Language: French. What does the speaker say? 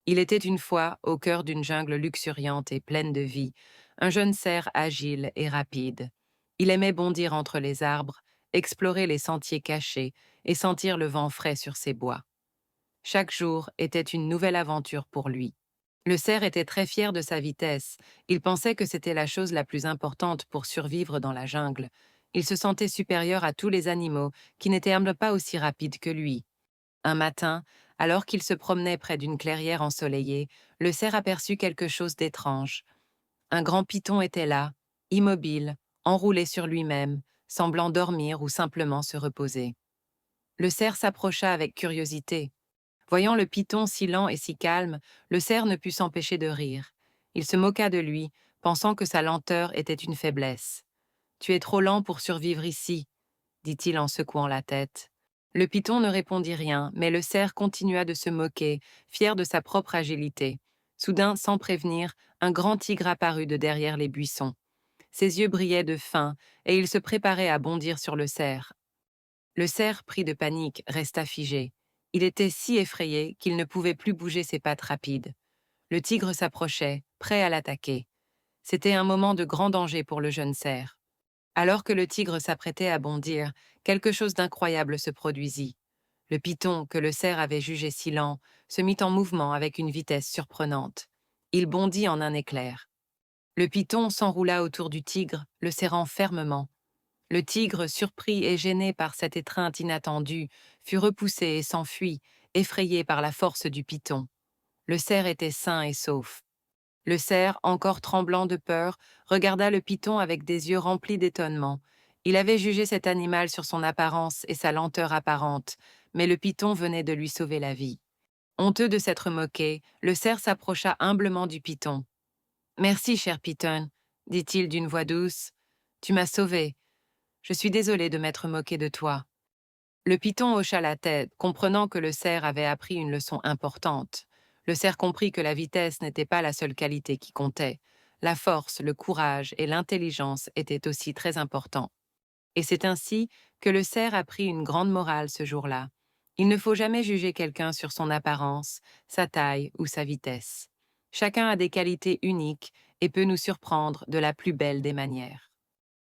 Il était une fois, au cœur d'une jungle luxuriante et pleine de vie, un jeune cerf agile et rapide. Il aimait bondir entre les arbres, explorer les sentiers cachés et sentir le vent frais sur ses bois. Chaque jour était une nouvelle aventure pour lui. Le cerf était très fier de sa vitesse. Il pensait que c'était la chose la plus importante pour survivre dans la jungle. Il se sentait supérieur à tous les animaux qui n'étaient pas aussi rapides que lui. Un matin, alors qu'il se promenait près d'une clairière ensoleillée, le cerf aperçut quelque chose d'étrange. Un grand python était là, immobile, enroulé sur lui-même, semblant dormir ou simplement se reposer. Le cerf s'approcha avec curiosité. Voyant le python si lent et si calme, le cerf ne put s'empêcher de rire. Il se moqua de lui, pensant que sa lenteur était une faiblesse. « Tu es trop lent pour survivre ici, » dit-il en secouant la tête. Le python ne répondit rien, mais le cerf continua de se moquer, fier de sa propre agilité. Soudain, sans prévenir, un grand tigre apparut de derrière les buissons. Ses yeux brillaient de faim, et il se préparait à bondir sur le cerf. Le cerf, pris de panique, resta figé. Il était si effrayé qu'il ne pouvait plus bouger ses pattes rapides. Le tigre s'approchait, prêt à l'attaquer. C'était un moment de grand danger pour le jeune cerf. Alors que le tigre s'apprêtait à bondir, quelque chose d'incroyable se produisit. Le python, que le cerf avait jugé si lent, se mit en mouvement avec une vitesse surprenante. Il bondit en un éclair. Le python s'enroula autour du tigre, le serrant fermement. Le tigre, surpris et gêné par cette étreinte inattendue, fut repoussé et s'enfuit, effrayé par la force du python. Le cerf était sain et sauf. Le cerf, encore tremblant de peur, regarda le python avec des yeux remplis d'étonnement. Il avait jugé cet animal sur son apparence et sa lenteur apparente, mais le python venait de lui sauver la vie. Honteux de s'être moqué, le cerf s'approcha humblement du python. « Merci, cher python, » dit-il d'une voix douce. « Tu m'as sauvé. Je suis désolé de m'être moqué de toi. » Le python hocha la tête, comprenant que le cerf avait appris une leçon importante. Le cerf comprit que la vitesse n'était pas la seule qualité qui comptait. La force, le courage et l'intelligence étaient aussi très importants. Et c'est ainsi que le cerf apprit une grande morale ce jour-là. Il ne faut jamais juger quelqu'un sur son apparence, sa taille ou sa vitesse. Chacun a des qualités uniques et peut nous surprendre de la plus belle des manières.